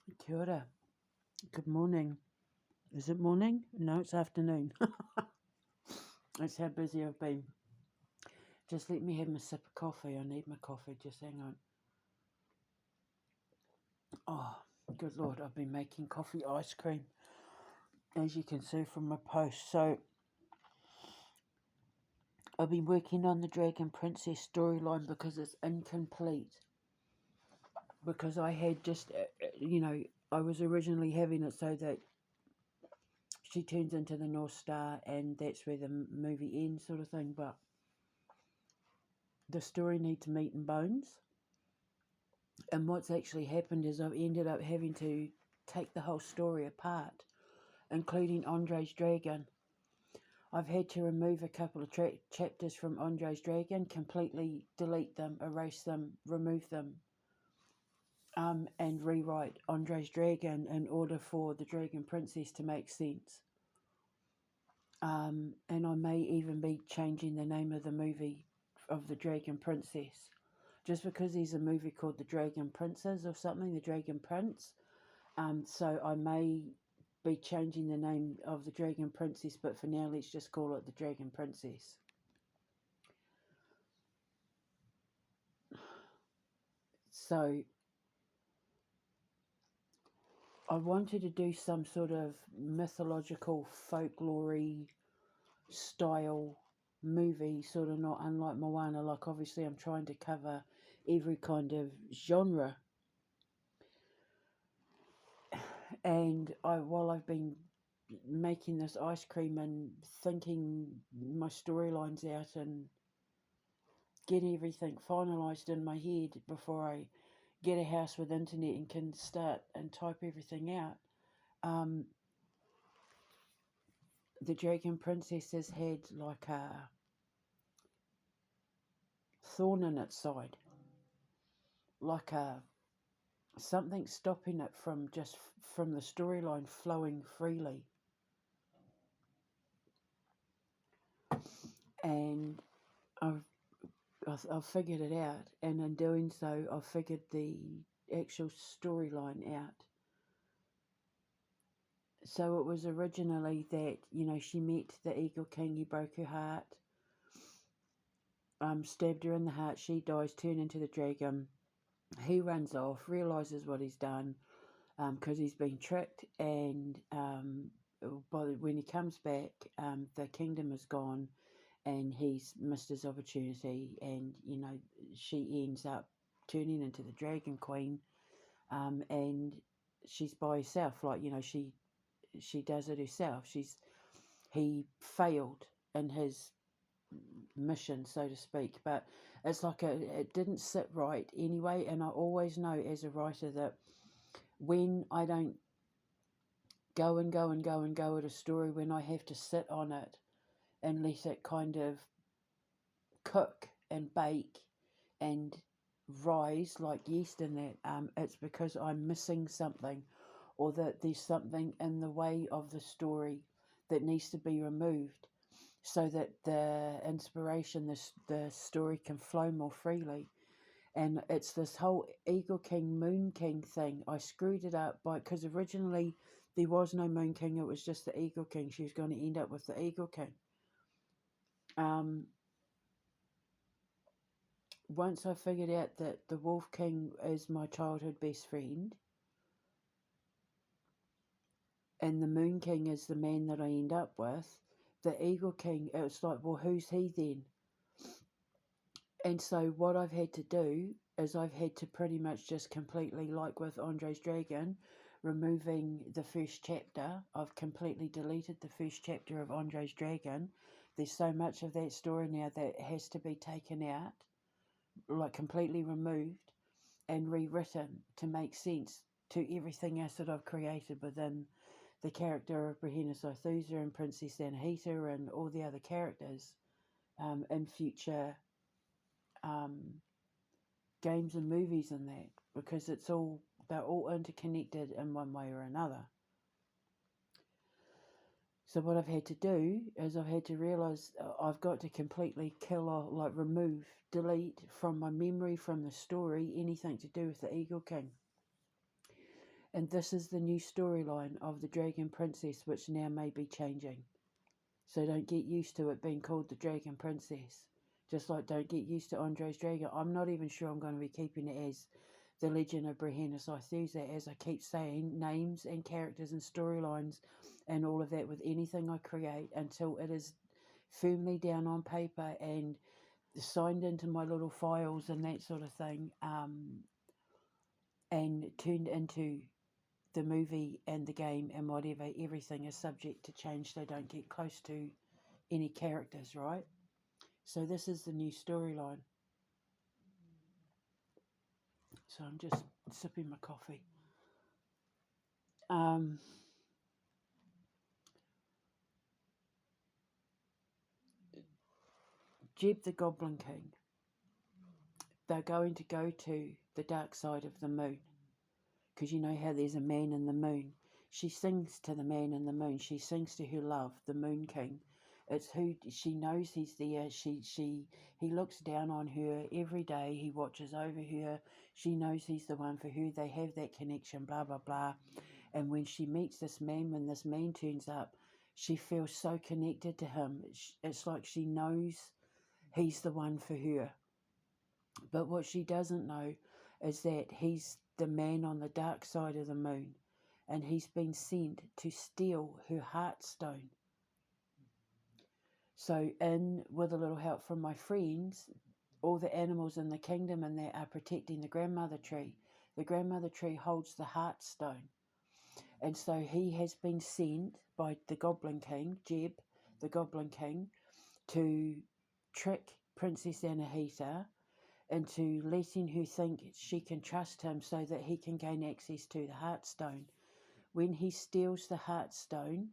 Kia ora. Good morning. Is it morning? No, it's afternoon. That's how busy I've been. Just let me have my sip of coffee. I need my coffee. Just hang on. Oh, good Lord. I've been making coffee ice cream, as you can see from my post. So, I've been working on the Dragon Princess storyline because it's incomplete. Because I had just, I was originally having it so that she turns into the North Star and that's where the movie ends, sort of thing. But the story needs meat and bones. And what's actually happened is I've ended up having to take the whole story apart, including Andre's Dragon. I've had to remove a couple of chapters from Andre's Dragon, completely delete them, erase them, remove them, and rewrite Andre's Dragon in order for the Dragon Princess to make sense. And I may even be changing the name of the movie of the Dragon Princess. Just because there's a movie called The Dragon Princess or something, The Dragon Prince. So I may be changing the name of the Dragon Princess, but for now let's just call it the Dragon Princess. So I wanted to do some sort of mythological folklore style movie, sort of not unlike Moana. Like obviously I'm trying to cover every kind of genre. And while I've been making this ice cream and thinking my storylines out and getting everything finalised in my head before I get a house with internet and can start and type everything out. Um, the Dragon Princess has had like a thorn in its side, like a something stopping it from the storyline flowing freely. And I've I've figured it out, and in doing so, I've figured the actual storyline out. So it was originally that, she met the Eagle King, he broke her heart, stabbed her in the heart, she dies, turned into the dragon. He runs off, realises what he's done, because he's been tricked, and when he comes back, the kingdom is gone, and he's missed his opportunity, and, she ends up turning into the Dragon Queen, and she's by herself, like, she does it herself. He failed in his mission, so to speak, but it's like it didn't sit right anyway. And I always know as a writer that when I don't go and go and go and go at a story, when I have to sit on it and let it kind of cook and bake and rise like yeast in that, it's because I'm missing something, or that there's something in the way of the story that needs to be removed so that the inspiration, the story can flow more freely. And it's this whole Eagle King, Moon King thing. I screwed it up because originally there was no Moon King, it was just the Eagle King. She was going to end up with the Eagle King. Once I figured out that the Wolf King is my childhood best friend, and the Moon King is the man that I end up with, the Eagle King, it was like, well, who's he then? And so what I've had to do is I've had to pretty much just completely, like with Andre's Dragon, removing the first chapter. I've completely deleted the first chapter of Andre's Dragon. There's so much of that story now that has to be taken out, like completely removed and rewritten to make sense to everything else that I've created within the character of Brahena Saithusa and Princess Anahita and all the other characters in future games and movies and that, because they're all interconnected in one way or another. So what I've had to do is I've had to realise I've got to completely kill or remove, delete from my memory, from the story, anything to do with the Eagle King. And this is the new storyline of the Dragon Princess, which now may be changing. So don't get used to it being called the Dragon Princess. Just like don't get used to Andre's Dragon. I'm not even sure I'm going to be keeping it as The Legend of Brehena Sythusa, as I keep saying, names and characters and storylines and all of that with anything I create until it is firmly down on paper and signed into my little files and that sort of thing, and turned into the movie and the game and whatever. Everything is subject to change, so don't get close to any characters, right? So this is the new storyline. So I'm just sipping my coffee. Jeb the Goblin King. They're going to go to the dark side of the moon. Because you know how there's a man in the moon. She sings to the man in the moon. She sings to her love, the Moon King. It's who she knows he's there. He looks down on her every day. He watches over her. She knows he's the one for her. They have that connection, blah, blah, blah. And when she meets this man, when this man turns up, she feels so connected to him. It's like she knows he's the one for her. But what she doesn't know is that he's the man on the dark side of the moon, and he's been sent to steal her heartstone. So, with a little help from my friends, all the animals in the kingdom and that are protecting the grandmother tree. The grandmother tree holds the heartstone. And so he has been sent by the Goblin King, Jeb, the Goblin King, to trick Princess Anahita into letting her think she can trust him so that he can gain access to the Heartstone. When he steals the Heartstone,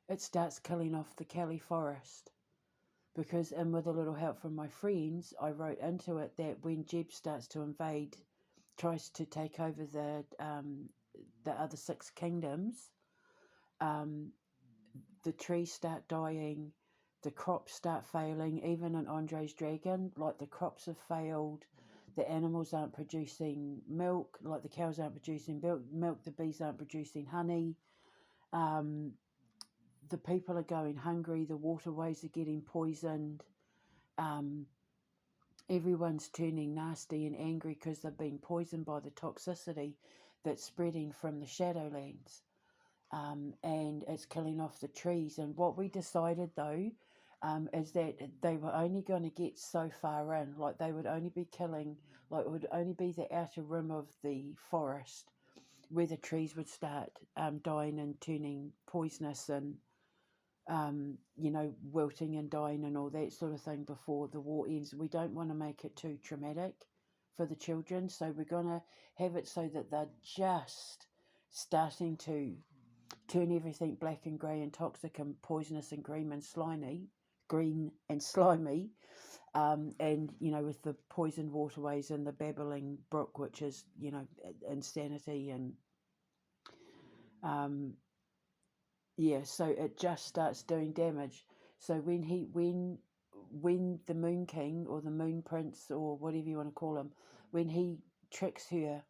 it starts killing off the Kelly Forest. Because, and with a little help from my friends, I wrote into it that when Jeb starts to invade, tries to take over the other 6 kingdoms, the trees start dying, the crops start failing. Even in Andre's Dragon, like the crops have failed, the animals aren't producing milk, like the cows aren't producing milk, the bees aren't producing honey, the people are going hungry, the waterways are getting poisoned, everyone's turning nasty and angry because they've been poisoned by the toxicity that's spreading from the Shadowlands. And it's killing off the trees. And what we decided though, is that they were only going to get so far in, like they would only be killing, like it would only be the outer rim of the forest where the trees would start dying and turning poisonous and, wilting and dying and all that sort of thing before the war ends. We don't want to make it too traumatic for the children, so we're going to have it so that they're just starting to turn everything black and grey and toxic and poisonous and green and slimy, and with the poisoned waterways and the babbling brook, which is insanity, and so it just starts doing damage. So when the Moon King or the Moon Prince or whatever you want to call him, when he tricks her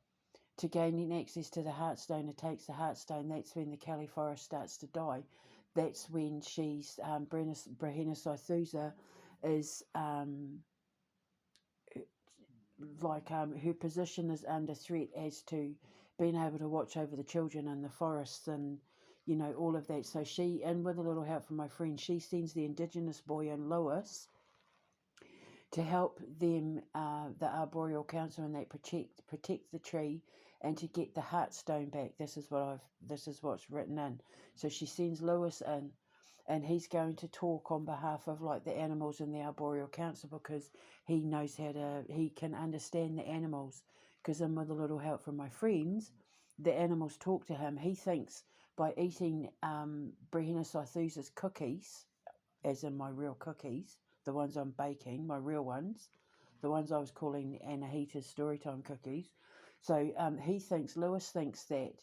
to gaining access to the Heartstone and takes the Heartstone, that's when the Kelly Forest starts to die. That's when she's Brehena Sythusa is her position is under threat as to being able to watch over the children in the forests and all of that. So she, and with a little help from my friend, she sends the Indigenous boy in Lewis to help them, the Arboreal Council, and they protect the tree and to get the Heartstone back. This is what's written in. So she sends Lewis in, and he's going to talk on behalf of like the animals in the Arboreal Council because he knows he can understand the animals. Because then with a little help from my friends, the animals talk to him. He thinks by eating Brehena Sythusa's cookies, as in my real cookies, the ones I'm baking, my real ones, the ones I was calling Anahita's Storytime cookies. So Lewis thinks that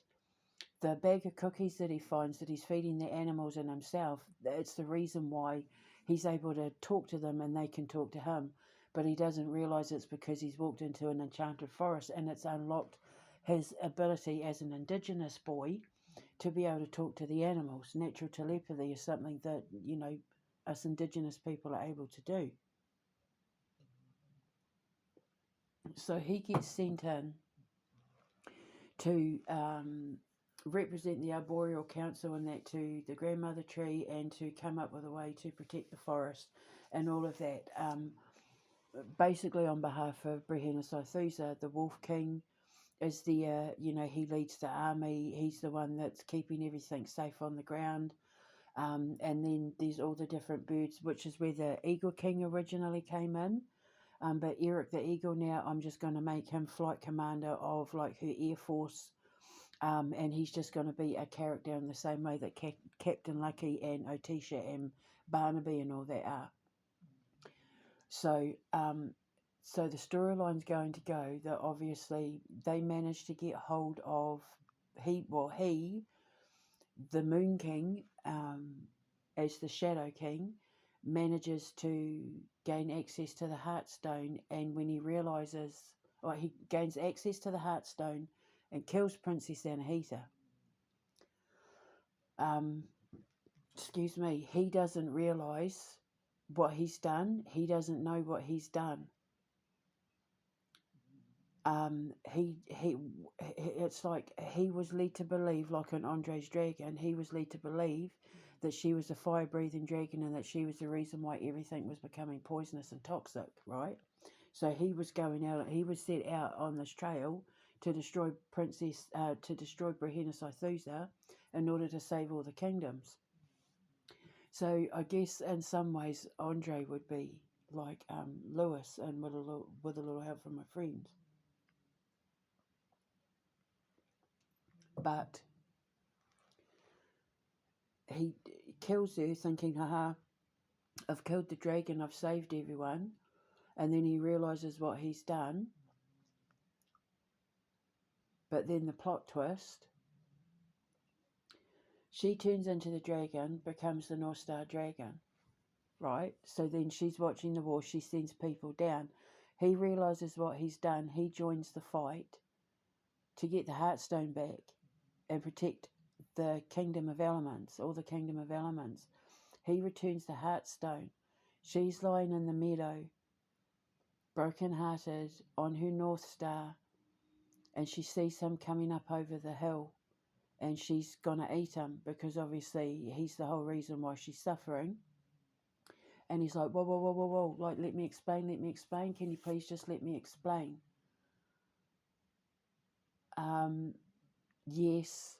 the bag of cookies that he finds that he's feeding the animals and himself, it's the reason why he's able to talk to them and they can talk to him. But he doesn't realise it's because he's walked into an enchanted forest and it's unlocked his ability as an indigenous boy to be able to talk to the animals. Natural telepathy is something that, us indigenous people are able to do. So he gets sent in to represent the Arboreal Council and that to the grandmother tree, and to come up with a way to protect the forest and all of that. Basically on behalf of Brehena, the Wolf King is the, he leads the army. He's the one that's keeping everything safe on the ground. And then there's all the different birds, which is where the Eagle King originally came in. But Eric the Eagle, now I'm just going to make him flight commander of like her Air Force. And he's just going to be a character in the same way that Captain Lucky and Otisha and Barnaby and all that are. So, so the storyline's going to go that obviously they managed to get hold of the Moon King, as the Shadow King, manages to gain access to the Heartstone, and when he realizes, he gains access to the Heartstone and kills Princess Anahita. He doesn't realize what he's done. He doesn't know what he's done. It's like he was led to believe, like in Andre's Dragon, he was led to believe that she was a fire-breathing dragon and that she was the reason why everything was becoming poisonous and toxic, right? So he was set out on this trail to destroy Brehena in order to save all the kingdoms. So I guess in some ways Andre would be like Lewis, and with a little help from my friends. But he kills her thinking, haha, I've killed the dragon, I've saved everyone. And then he realises what he's done. But then the plot twist, she turns into the dragon, becomes the North Star Dragon, right? So then she's watching the war, she sends people down. He realises what he's done, he joins the fight to get the Heartstone back and protect the Kingdom of Elements, or the Kingdom of Elements. He returns the Heartstone. She's lying in the meadow, broken-hearted, on her North Star, and she sees him coming up over the hill, and she's gonna eat him because obviously he's the whole reason why she's suffering. And he's like, whoa, whoa, whoa, whoa, whoa, like, let me explain, can you please just let me explain? Yes,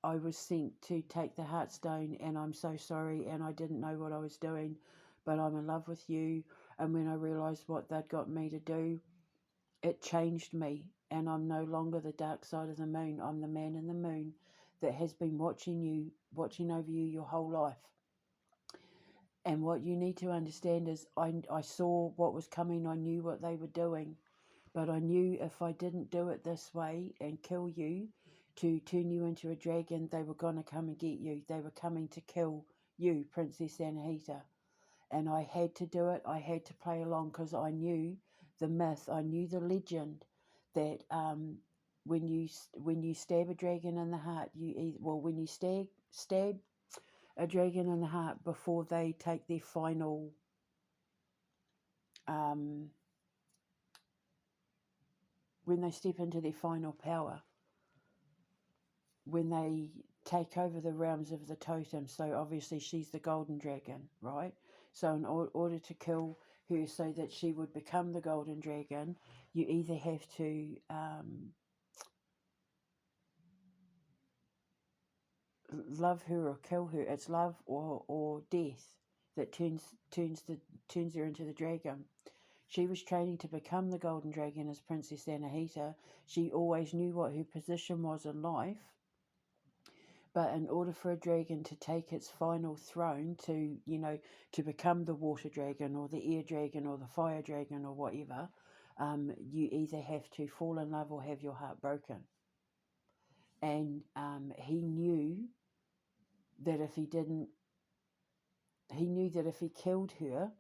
I was sent to take the Heartstone, and I'm so sorry, and I didn't know what I was doing, but I'm in love with you, and when I realised what they'd got me to do, it changed me, and I'm no longer the dark side of the moon. I'm the man in the moon that has been watching over you your whole life. And what you need to understand is I saw what was coming, I knew what they were doing, but I knew if I didn't do it this way and kill you, to turn you into a dragon, they were going to come and get you. They were coming to kill you, Princess Anahita. And I had to do it. I had to play along because I knew the myth. I knew the legend that when you stab a dragon in the heart, when you stab a dragon in the heart before they take their final when they step into their final power, when they take over the realms of the totem. So obviously she's the golden dragon, right? So in order to kill her so that she would become the golden dragon, you either have to love her or kill her. It's love or death that turns her into the dragon. She was training to become the golden dragon as Princess Anahita. She always knew what her position was in life. But in order for a dragon to take its final throne, to become the water dragon or the air dragon or the fire dragon or whatever, you either have to fall in love or have your heart broken. And he knew that if he killed her,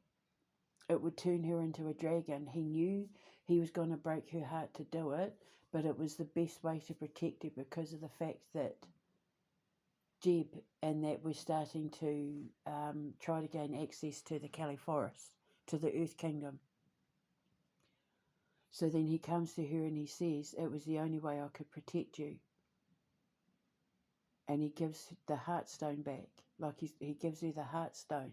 it would turn her into a dragon. He knew he was going to break her heart to do it, but it was the best way to protect her because of the fact that Jeb and that were starting to try to gain access to the Cali Forest, to the Earth Kingdom. So then he comes to her and he says, it was the only way I could protect you. And he gives the Heartstone back, like he gives her the Heartstone.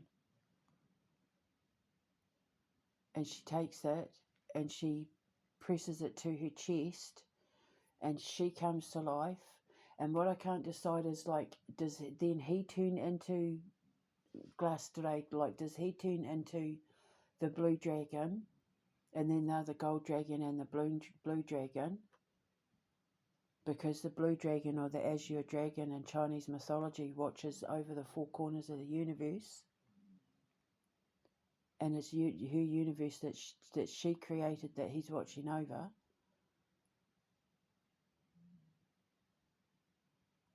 And she takes it and she presses it to her chest and she comes to life. And what I can't decide is, like, does then he turn into Glass Drake? Like, does he turn into the blue dragon, and then the gold dragon and the blue dragon? Because the blue dragon, or the azure dragon in Chinese mythology, watches over the four corners of the universe. And it's her universe that she created that he's watching over.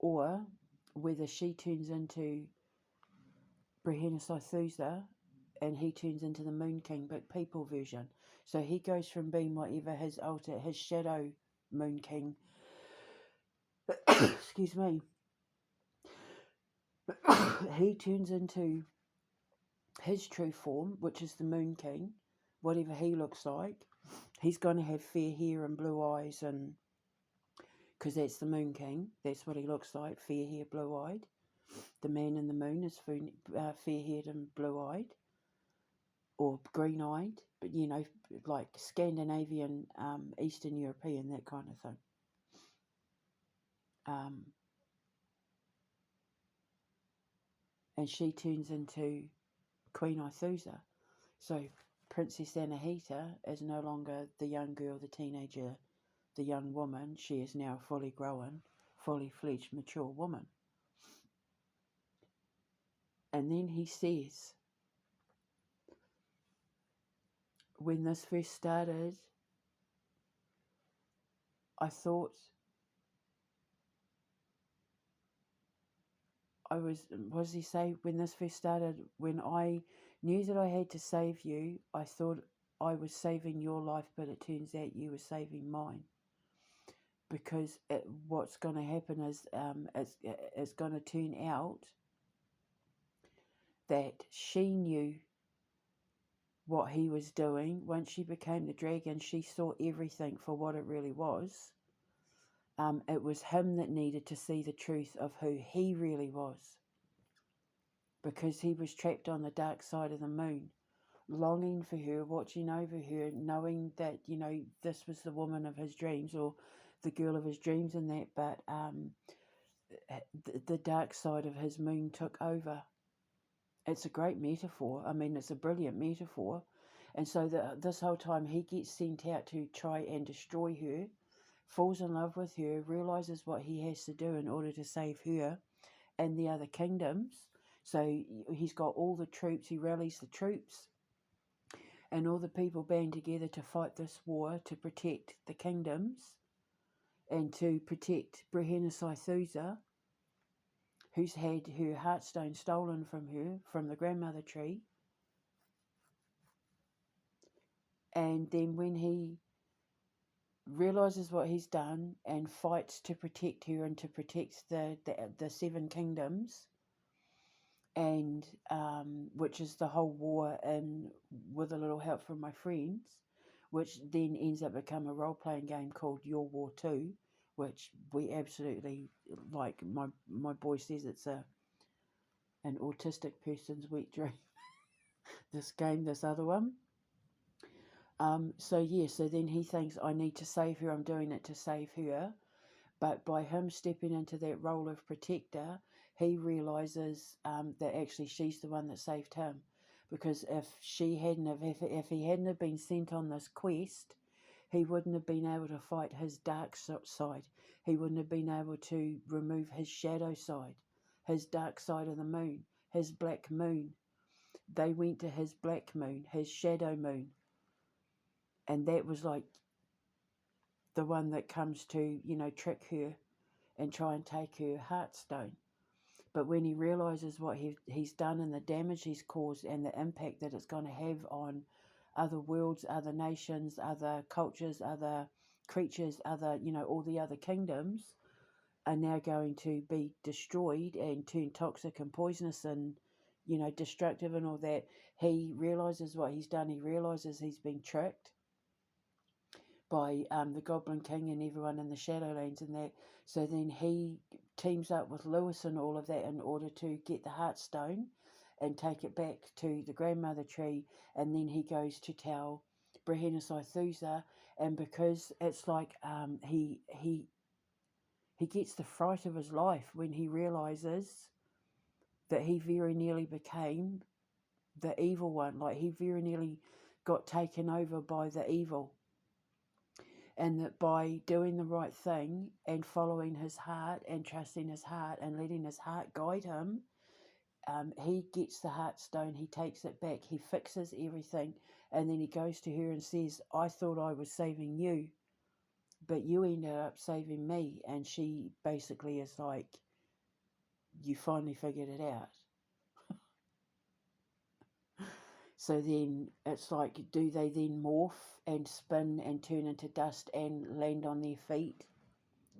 Or whether she turns into Brahena and he turns into the Moon King, but people version. So he goes from being whatever his shadow Moon King, excuse me, he turns into his true form, which is the Moon King, whatever he looks like. He's going to have fair hair and blue eyes, and because that's the Moon King, that's what he looks like, fair hair, blue-eyed. The man in the moon is fair-haired and blue-eyed, or green-eyed, but like Scandinavian, Eastern European, that kind of thing. And she turns into Queen Aithusa. So Princess Anahita is no longer the young girl, the teenager, the young woman. She is now a fully grown, fully fledged, mature woman. And then he says, when this first started, I thought what does he say? When this first started, when I knew that I had to save you, I thought I was saving your life, but it turns out you were saving mine. Because what's going to happen is it's going to turn out that she knew what he was doing. Once she became the dragon, she saw everything for what it really was. It was him that needed to see the truth of who he really was, because he was trapped on the dark side of the moon, longing for her, watching over her, knowing that, this was the woman of his dreams, or the girl of his dreams and that, but the dark side of his moon took over. It's a great metaphor. I mean, it's a brilliant metaphor. And so this whole time he gets sent out to try and destroy her, falls in love with her, realizes what he has to do in order to save her and the other kingdoms. So he's got all the troops, he rallies the troops, and all the people band together to fight this war to protect the kingdoms and to protect Brahena Saithusa, who's had her Heartstone stolen from her, from the grandmother tree. And then when he realizes what he's done and fights to protect her and to protect the seven kingdoms, and which is the whole war, and with a little help from my friends, which then ends up becoming a role-playing game called Your War 2, which we absolutely like. My boy says it's an autistic person's wet dream. This other one. So then he thinks, I need to save her, I'm doing it to save her. But by him stepping into that role of protector, he realizes that actually she's the one that saved him. Because if he hadn't have been sent on this quest, he wouldn't have been able to fight his dark side. He wouldn't have been able to remove his shadow side, his dark side of the moon, his black moon. They went to his black moon, his shadow moon. And that was like the one that comes to, trick her and try and take her Heartstone. But when he realizes what he's done and the damage he's caused and the impact that it's going to have on other worlds, other nations, other cultures, other creatures, all the other kingdoms are now going to be destroyed and turn toxic and poisonous and, destructive and all that. He realizes what he's done. He realizes he's been tricked by the Goblin King and everyone in the Shadowlands and that. So then he teams up with Lewis and all of that in order to get the Heartstone and take it back to the grandmother tree. And then he goes to tell Brehena Thusa, and because it's like he gets the fright of his life when he realizes that he very nearly became the evil one. Like, he very nearly got taken over by the evil. And that by doing the right thing and following his heart and trusting his heart and letting his heart guide him, he gets the Heartstone, he takes it back, he fixes everything, and then he goes to her and says, I thought I was saving you, but you ended up saving me. And she basically is like, you finally figured it out. So then it's like, do they then morph and spin and turn into dust and land on their feet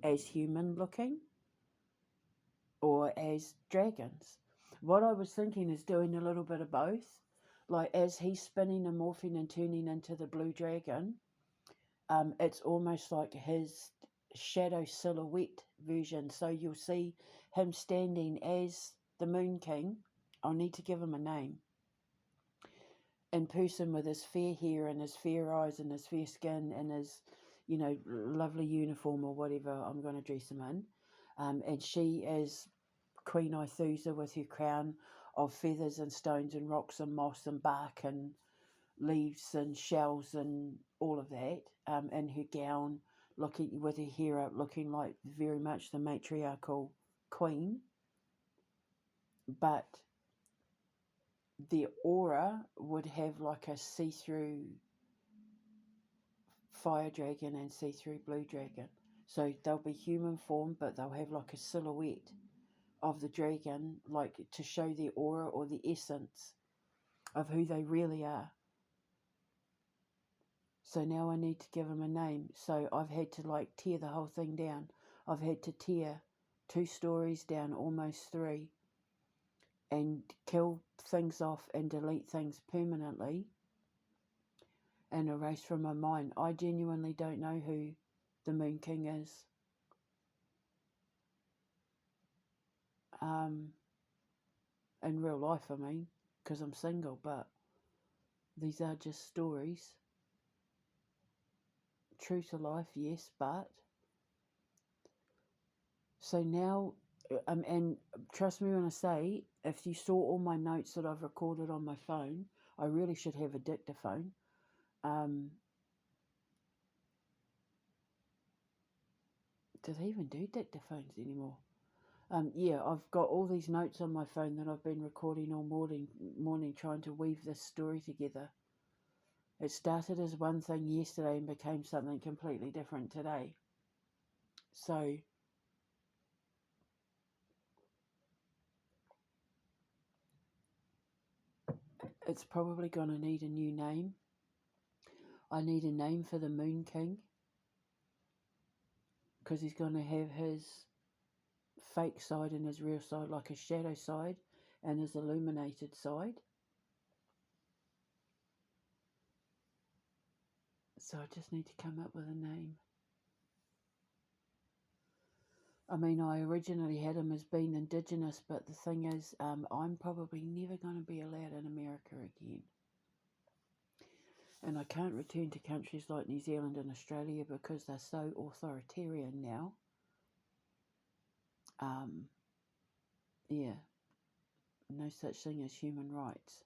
as human looking or as dragons? What I was thinking is doing a little bit of both. Like, as he's spinning and morphing and turning into the blue dragon, it's almost like his shadow silhouette version. So you'll see him standing as the Moon King. I'll need to give him a name. In person, with his fair hair and his fair eyes and his fair skin and his, lovely uniform or whatever I'm going to dress him in. And she is Queen Ithusa with her crown of feathers and stones and rocks and moss and bark and leaves and shells and all of that, in her gown, looking with her hair up, looking like very much the matriarchal queen. But the aura would have like a see-through fire dragon and see-through blue dragon. So they'll be human form, but they'll have like a silhouette of the dragon, like to show the aura or the essence of who they really are. So now I need to give them a name. So I've had to like tear the whole thing down. I've had to tear 2 stories down, almost 3, and kill things off and delete things permanently and erase from my mind. I genuinely don't know who the Moon King is. In real life, I mean, because I'm single, but these are just stories. True to life, yes, but... So now, and trust me when I say, if you saw all my notes that I've recorded on my phone, I really should have a dictaphone. Do they even do dictaphones anymore? Yeah, I've got all these notes on my phone that I've been recording all morning trying to weave this story together. It started as one thing yesterday and became something completely different today. So... it's probably going to need a new name. I need a name for the Moon King, because he's going to have his fake side and his real side, like his shadow side and his illuminated side. So I just need to come up with a name. I mean, I originally had him as being indigenous, but the thing is, I'm probably never going to be allowed in America again. And I can't return to countries like New Zealand and Australia because they're so authoritarian now. Yeah, no such thing as human rights.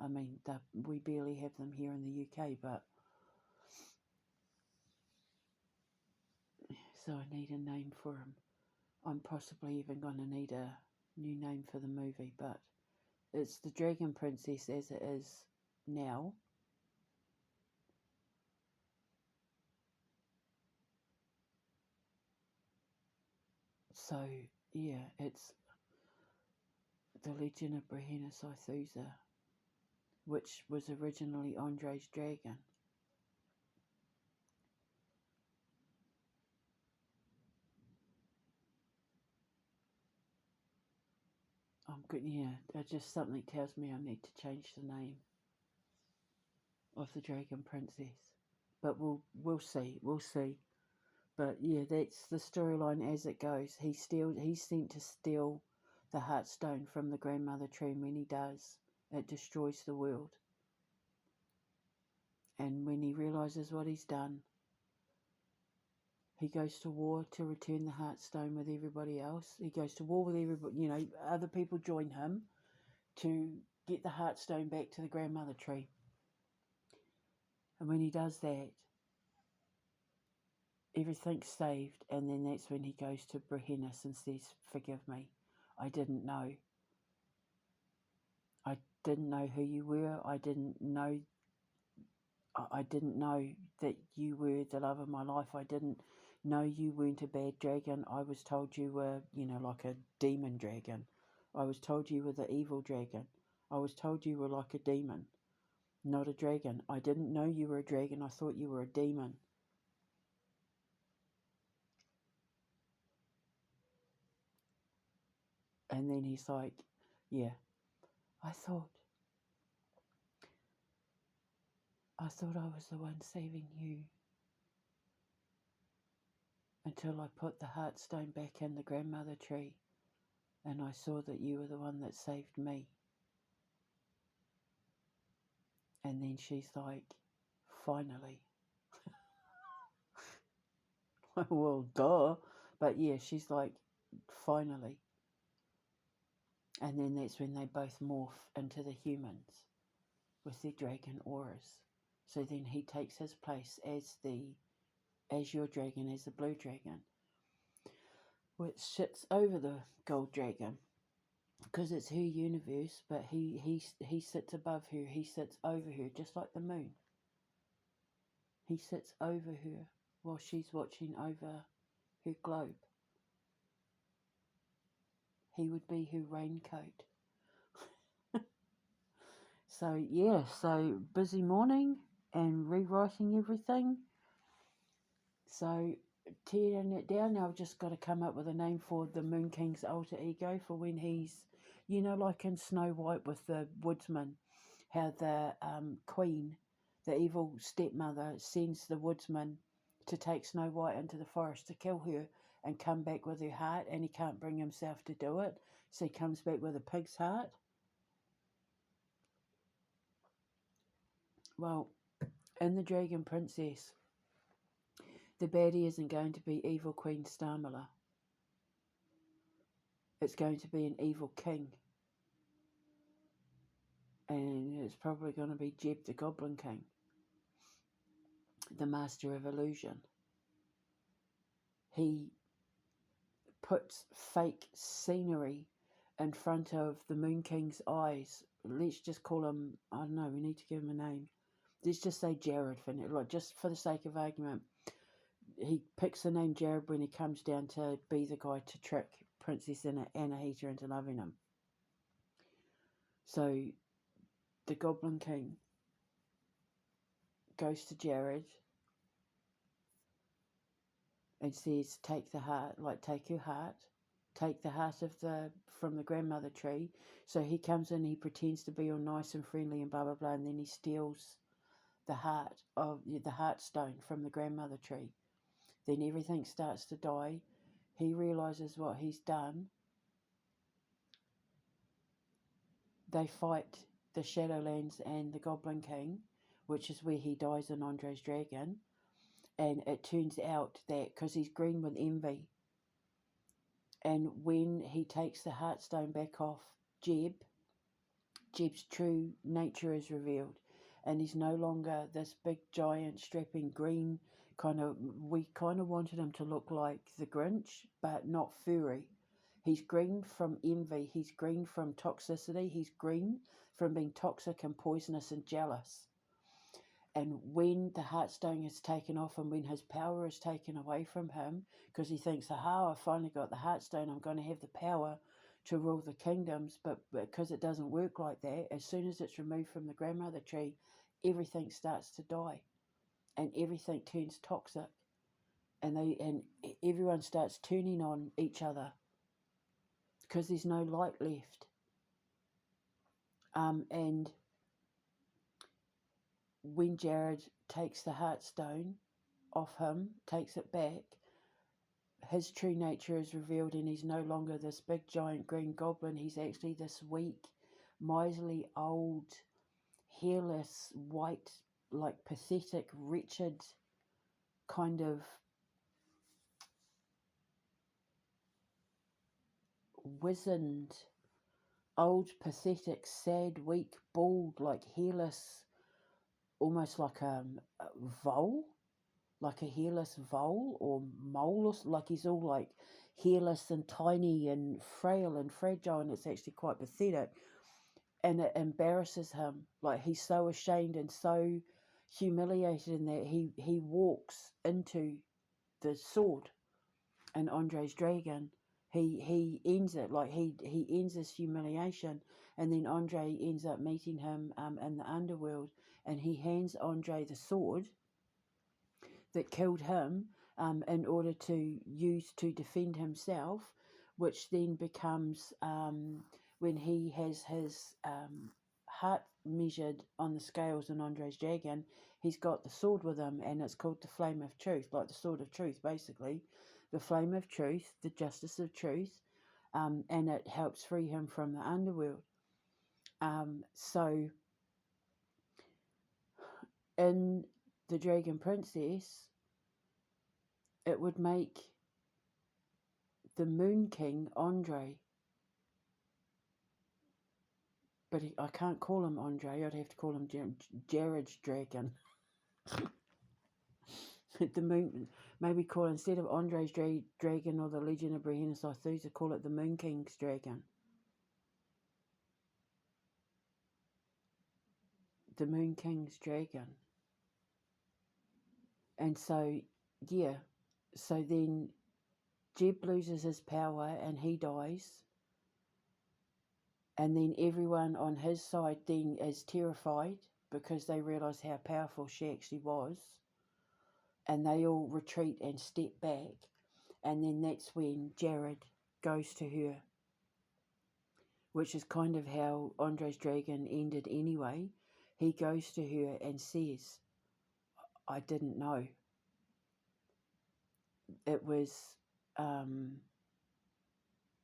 I mean, we barely have them here in the UK, but... so I need a name for him. I'm possibly even going to need a new name for the movie, but it's the Dragon Princess as it is now. So, yeah, it's the Legend of Brehena Thusa, which was originally Andre's dragon. Yeah, just something tells me I need to change the name of the Dragon Princess. But we'll see. We'll see. But yeah, that's the storyline as it goes. He's sent to steal the Heartstone from the grandmother tree, and when he does, it destroys the world. And when he realizes what he's done, he goes to war to return the Heartstone with everybody else. He goes to war with everybody, other people join him to get the Heartstone back to the grandmother tree. And when he does that, everything's saved, and then that's when he goes to Brehenius and says, "Forgive me, I didn't know. I didn't know who you were. I didn't know that you were the love of my life. I didn't know you weren't a bad dragon. I was told you were, like a demon dragon. I was told you were the evil dragon. I was told you were like a demon, not a dragon. I didn't know you were a dragon. I thought you were a demon." And then he's like, "Yeah, I thought I was the one saving you until I put the Heartstone back in the grandmother tree, and I saw that you were the one that saved me." And then she's like, "Finally." Well, duh. But yeah, she's like, "Finally." And then that's when they both morph into the humans with their dragon auras. So then he takes his place as your dragon, as the blue dragon, which sits over the gold dragon, because it's her universe, but he sits above her, he sits over her, just like the moon. He sits over her while she's watching over her globe. He would be her raincoat. So yeah, so busy morning and rewriting everything. So tearing it down, now I've just got to come up with a name for the Moon King's alter ego for when he's, like in Snow White with the woodsman, how the queen, the evil stepmother, sends the woodsman to take Snow White into the forest to kill her and come back with her heart, and he can't bring himself to do it, so he comes back with a pig's heart. Well, in the Dragon Princess, the baddie isn't going to be evil Queen Starmiller. It's going to be an evil king. And it's probably going to be Jeb the Goblin King, the master of illusion. He puts fake scenery in front of the Moon King's eyes. Let's just call him, I don't know, we need to give him a name. Let's just say Jared for now, like, just for the sake of argument. He picks the name Jared when he comes down to be the guy to trick Princess Anahita into loving him. So the Goblin King goes to Jared and says, "Take the heart, like, take your heart, take the heart from the grandmother tree." So he comes in, he pretends to be all nice and friendly and blah blah blah, and then he steals the Heartstone from the grandmother tree. Then everything starts to die. He realizes what he's done. They fight the Shadowlands and the Goblin King, which is where he dies in Andre's Dragon. And it turns out that because he's green with envy, and when he takes the Heartstone back off Jeb's true nature is revealed, and he's no longer this big giant strapping green we kind of wanted him to look like the Grinch, but not furry. He's green from envy, he's green from toxicity, he's green from being toxic and poisonous and jealous. And when the Heartstone is taken off and when his power is taken away from him, because he thinks, "Aha, I finally got the Heartstone, I'm going to have the power to rule the kingdoms," but because it doesn't work like that, as soon as it's removed from the grandmother tree, everything starts to die and everything turns toxic, and everyone starts turning on each other because there's no light left. And when Jared takes the Heartstone off him, takes it back, his true nature is revealed, and he's no longer this big giant green goblin. He's actually this weak, miserly, old, hairless, white, like pathetic, wretched kind of wizened, old, pathetic, sad, weak, bald, like hairless, almost like a vole, like a hairless vole or mole, or like he's all like hairless and tiny and frail and fragile, and it's actually quite pathetic, and it embarrasses him. Like he's so ashamed and so humiliated in that he walks into the sword and Andre's dragon. He ends it, like he ends his humiliation, and then Andre ends up meeting him in the underworld, and he hands Andre the sword that killed him, in order to use to defend himself, which then becomes, when he has his heart measured on the scales in Andre's dragon, he's got the sword with him, and it's called the Flame of Truth, like the sword of truth, basically. The Flame of Truth, the Justice of Truth, and it helps free him from the underworld. So in the Dragon Princess, it would make the Moon King Andre, but I can't call him Andre. I'd have to call him Jared's dragon. The moon, maybe call, instead of Andre's dragon or the Legion of Brehena Sarthusa, call it the Moon King's dragon. The Moon King's dragon. And so, yeah, so then Jeb loses his power and he dies. And then everyone on his side then is terrified because they realise how powerful she actually was. And they all retreat and step back. And then that's when Jared goes to her, which is kind of how Andre's dragon ended anyway. He goes to her and says, I didn't know. It was,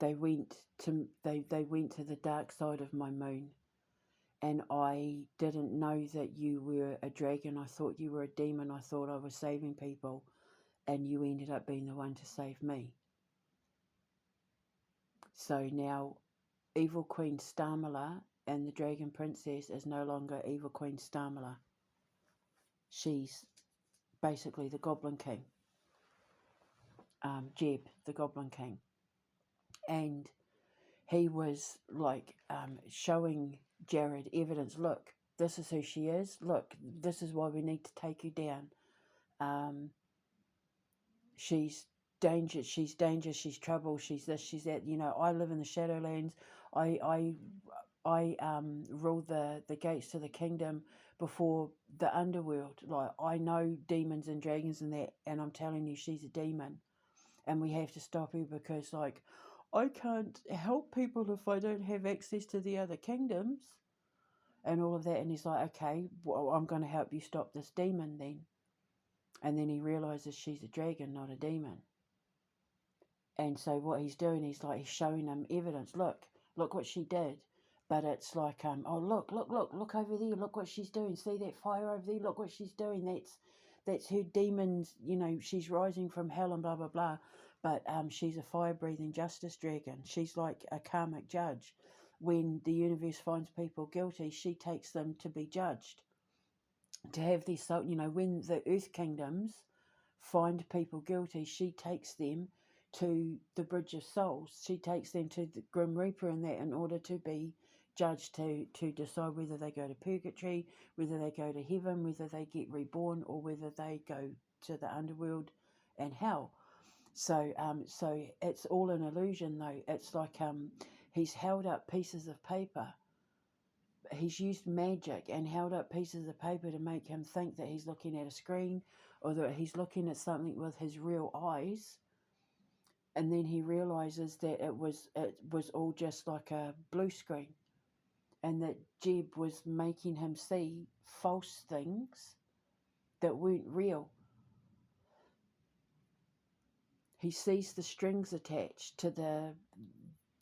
they went to the dark side of my moon, and I didn't know that you were a dragon. I thought you were a demon. I thought I was saving people, and you ended up being the one to save me. So now Evil Queen Starmila and the Dragon Princess is no longer Evil Queen Starmila. She's basically the Goblin King. Jeb, the Goblin King. And he was like showing Jared evidence. Look, this is who she is. Look, this is why we need to take you down. She's dangerous. She's trouble. She's this. She's that. You know, I live in the Shadowlands. I rule the gates to the kingdom before the underworld. Like, I know demons and dragons and that, and I'm telling you, she's a demon, and we have to stop her because, like, I can't help people if I don't have access to the other kingdoms and all of that. And he's like, okay, well, I'm going to help you stop this demon then. And then he realizes she's a dragon, not a demon. And so what he's doing, he's showing them evidence. Look what she did. But it's like, oh, look over there. Look what she's doing. See that fire over there? Look what she's doing. That's her demons. You know, she's rising from hell and blah, blah, blah. But she's a fire-breathing justice dragon. She's like a karmic judge. When the universe finds people guilty, she takes them to be judged. To have this, you know, when the Earth Kingdoms find people guilty, she takes them to the Bridge of Souls. She takes them to the Grim Reaper and that in order to be judged, to decide whether they go to purgatory, whether they go to heaven, whether they get reborn, or whether they go to the underworld and hell. So it's all an illusion, though. It's like he's held up pieces of paper. He's used magic and held up pieces of paper to make him think that he's looking at a screen, or that he's looking at something with his real eyes. And then he realizes that it was all just like a blue screen. and that Jeb was making him see false things that weren't real. He sees the strings attached to the,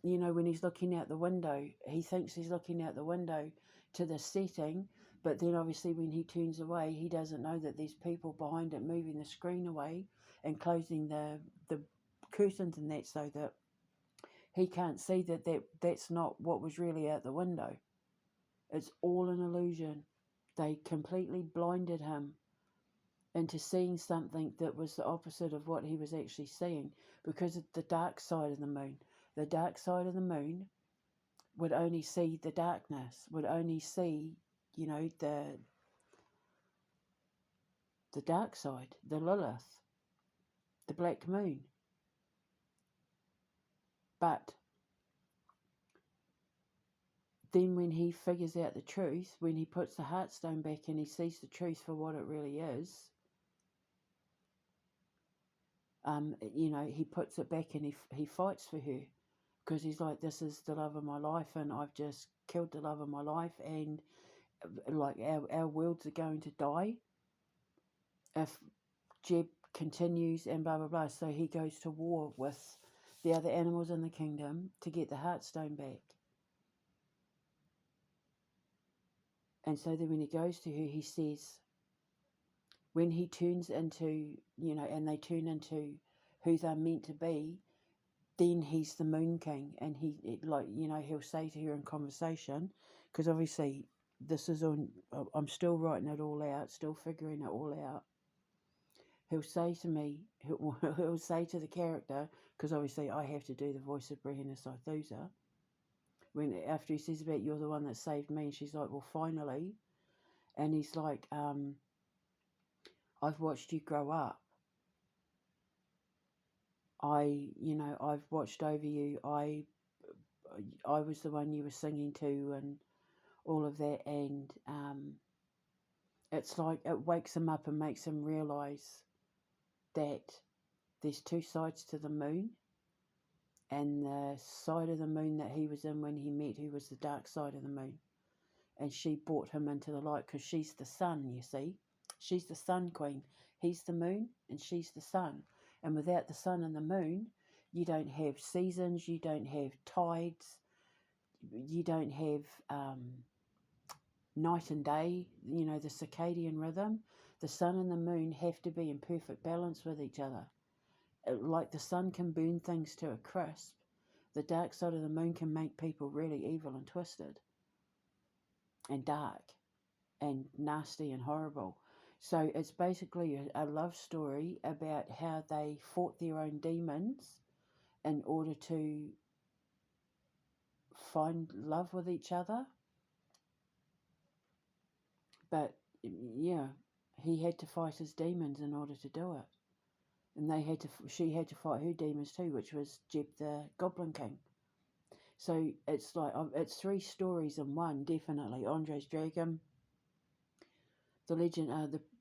when he's looking out the window, he thinks he's looking out the window to the setting, but then obviously when he turns away, he doesn't know that there's people behind it moving the screen away and closing the curtains and that, so that he can't see that's not what was really out the window. It's all an illusion. They completely blinded him into seeing something that was the opposite of what he was actually seeing, because of the dark side of the moon. The dark side of the moon would only see the darkness, would only see, the dark side, the Lilith, the black moon. But then when he figures out the truth, when he puts the Heartstone back and he sees the truth for what it really is, he puts it back and he fights for her, because he's like, this is the love of my life, and I've just killed the love of my life, and like our worlds are going to die if Jeb continues, and blah blah blah. So he goes to war with the other animals in the kingdom to get the Heartstone back. And so then when he goes to her, he says, when he turns into, and they turn into who they're meant to be, then he's the Moon King. And he'll say to her in conversation, because obviously this is on, I'm still writing it all out, still figuring it all out. He'll say to me, he'll say to the character, because obviously I have to do the voice of Brehena Saithusa, after he says about, you're the one that saved me, and she's like, well, finally. And he's like, I've watched you grow up. I've watched over you. I was the one you were singing to, and all of that. And it's like it wakes him up and makes him realise that there's two sides to the moon, and the side of the moon that he was in when he met her was the dark side of the moon, and she brought him into the light, because she's the sun, you see. She's the sun queen. He's the moon and she's the sun. And without the sun and the moon, you don't have seasons, you don't have tides, you don't have night and day, the circadian rhythm. The sun and the moon have to be in perfect balance with each other. Like the sun can burn things to a crisp, the dark side of the moon can make people really evil and twisted and dark and nasty and horrible. So it's basically a love story about how they fought their own demons in order to find love with each other. But yeah, he had to fight his demons in order to do it. And she had to fight her demons too, which was Jeb the Goblin King. So it's like, it's three stories in one, definitely. Andre's Dragon, the legend,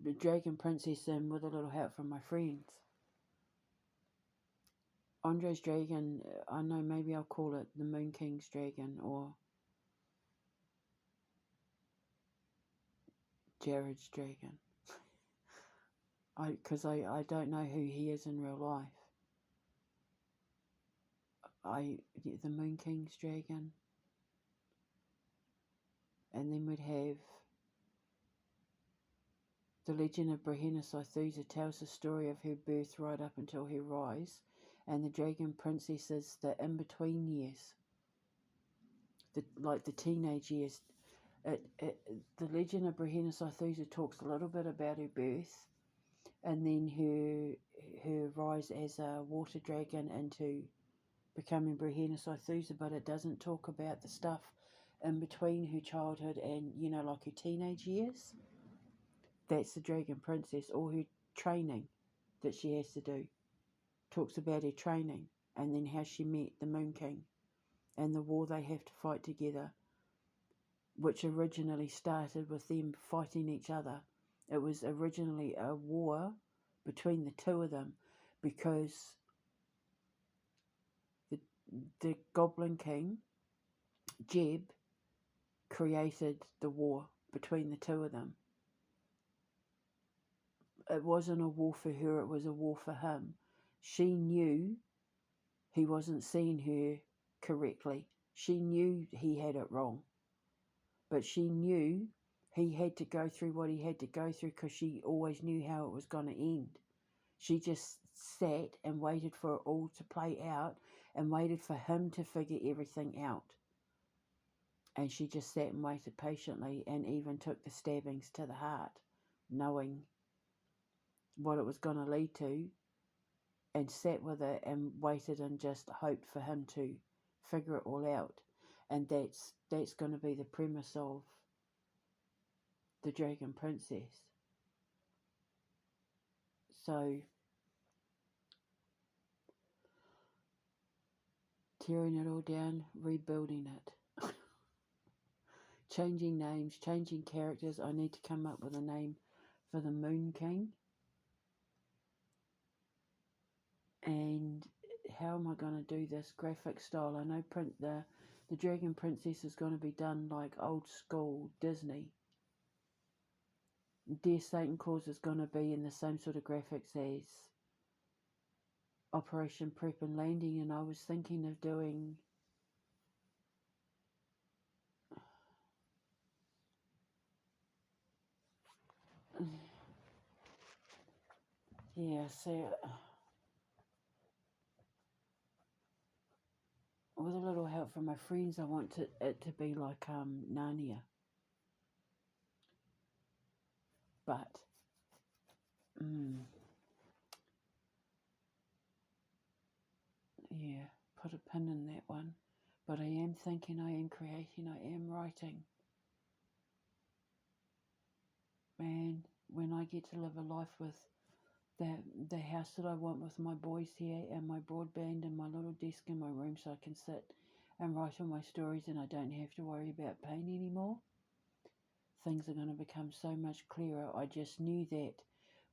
the Dragon Princess, and with a little help from my friends. Andre's Dragon, I know, maybe I'll call it the Moon King's Dragon, or Jared's Dragon. Because I don't know who he is in real life. The Moon King's Dragon. And then we'd have the legend of Brehena Saithusa, tells the story of her birth right up until her rise. And the Dragon Princess is the in-between years. The teenage years. The legend of Brehena Saithusa talks a little bit about her birth, and then her rise as a water dragon into becoming Brehena Saithusa, but it doesn't talk about the stuff in between her childhood and, like her teenage years. That's the Dragon Princess, or her training that she has to do. Talks about her training, and then how she met the Moon King and the war they have to fight together, which originally started with them fighting each other. It was originally a war between the two of them, because the Goblin King, Jeb, created the war between the two of them. It wasn't a war for her, it was a war for him. She knew he wasn't seeing her correctly. She knew he had it wrong. But she knew he had to go through what he had to go through because she always knew how it was going to end. She just sat and waited for it all to play out and waited for him to figure everything out. And she just sat and waited patiently and even took the stabbings to the heart, knowing what it was going to lead to, and sat with it and waited and just hoped for him to figure it all out. And that's going to be the premise of the Dragon Princess. So, tearing it all down, rebuilding it. Changing names, changing characters. I need to come up with a name for the Moon King. And how am I going to do this graphic style? I know the Dragon Princess is going to be done like old school Disney. Dear Satan Claus is going to be in the same sort of graphics as Operation Prep and Landing, and I was thinking of doing yeah, so with a little help from my friends, I want it to be like Narnia. But yeah, put a pin in that one. But I am thinking, I am creating, I am writing. Man, when I get to live a life with the house that I want with my boys here and my broadband and my little desk in my room so I can sit and write all my stories and I don't have to worry about pain anymore, things are going to become so much clearer. I just knew that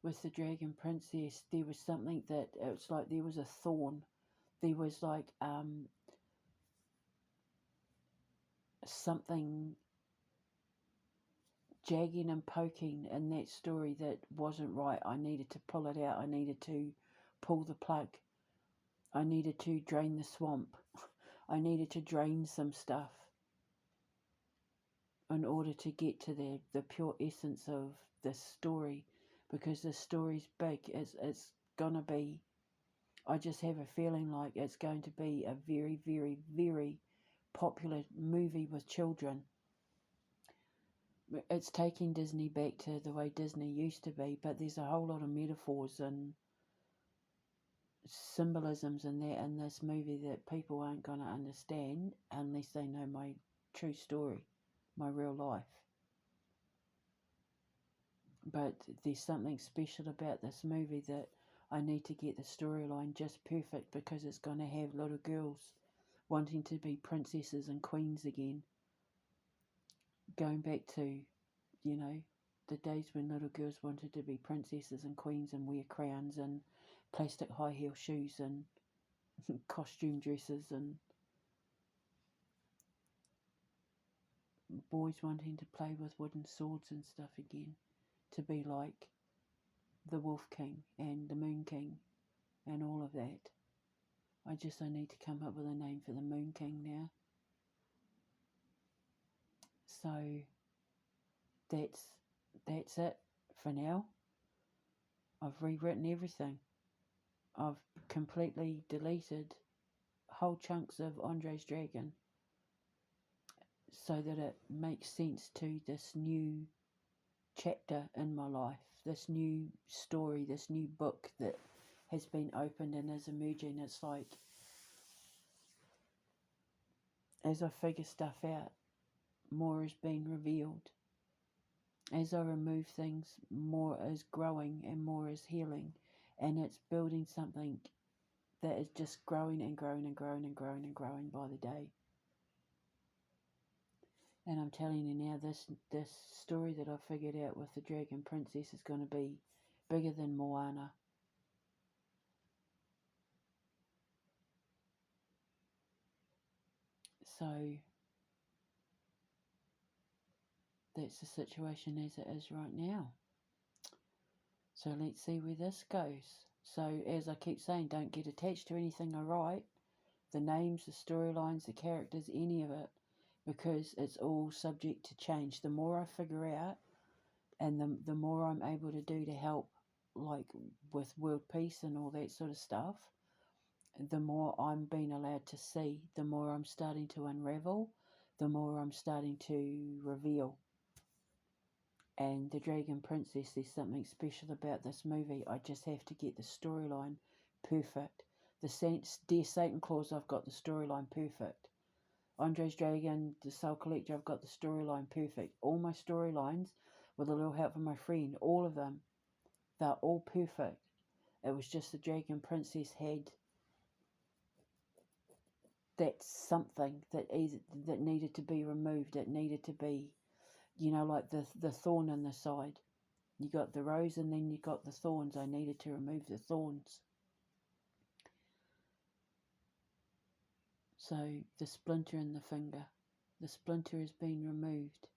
with the Dragon Princess there was something that it's like there was a thorn. There was like something jagging and poking in that story that wasn't right. I needed to pull it out. I needed to pull the plug. I needed to drain the swamp. I needed to drain some stuff in order to get to the pure essence of this story, because this story's big. It's gonna be, I just have a feeling like it's going to be a very, very, very popular movie with children. It's taking Disney back to the way Disney used to be, but there's a whole lot of metaphors and symbolisms in this movie that people aren't going to understand unless they know my true story, my real life. But there's something special about this movie that I need to get the storyline just perfect, because it's going to have little girls wanting to be princesses and queens again. Going back to, the days when little girls wanted to be princesses and queens and wear crowns and plastic high heel shoes and costume dresses, and boys wanting to play with wooden swords and stuff again, to be like the Wolf King and the Moon King and all of that. I need to come up with a name for the Moon King now. So that's it for now. I've rewritten everything. I've completely deleted whole chunks of Andre's Dragon so that it makes sense to this new chapter in my life, this new story, this new book that has been opened and is emerging. It's like, as I figure stuff out, more is being revealed. As I remove things, more is growing and more is healing, and it's building something that is just growing and growing and growing and growing and growing by the day. And I'm telling you now, this story that I figured out with the Dragon Princess is going to be bigger than Moana. So that's the situation as it is right now. So let's see where this goes. So as I keep saying, don't get attached to anything I write, the names, the storylines, the characters, any of it, because it's all subject to change. The more I figure out, and the more I'm able to do to help, like with world peace and all that sort of stuff, the more I'm being allowed to see, the more I'm starting to unravel, the more I'm starting to reveal. And the Dragon Princess, there's something special about this movie. I just have to get the storyline perfect. The Dear Satan Claus, I've got the storyline perfect. Andre's Dragon, The Soul Collector, I've got the storyline perfect. All my storylines, with a little help from my friend, all of them, they're all perfect. It was just the Dragon Princess had that something that needed to be removed. It needed to be, like the thorn in the side. You got the rose and then you got the thorns. I needed to remove the thorns. So the splinter in the finger, the splinter has been removed,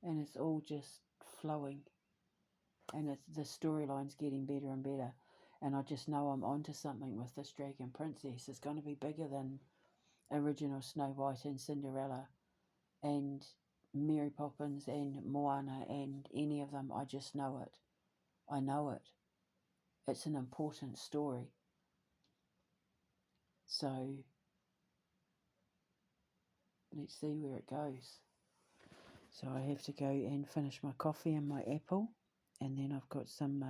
and it's all just flowing, and the storyline's getting better and better. And I just know I'm onto something with this Dragon Princess. It's going to be bigger than original Snow White and Cinderella and Mary Poppins and Moana and any of them. I just know it. I know it. It's an important story. So let's see where it goes. So I have to go and finish my coffee and my apple, and then I've got some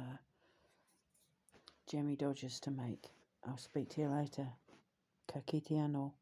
jammy dodgers to make. I'll speak to you later. Ka kite anō.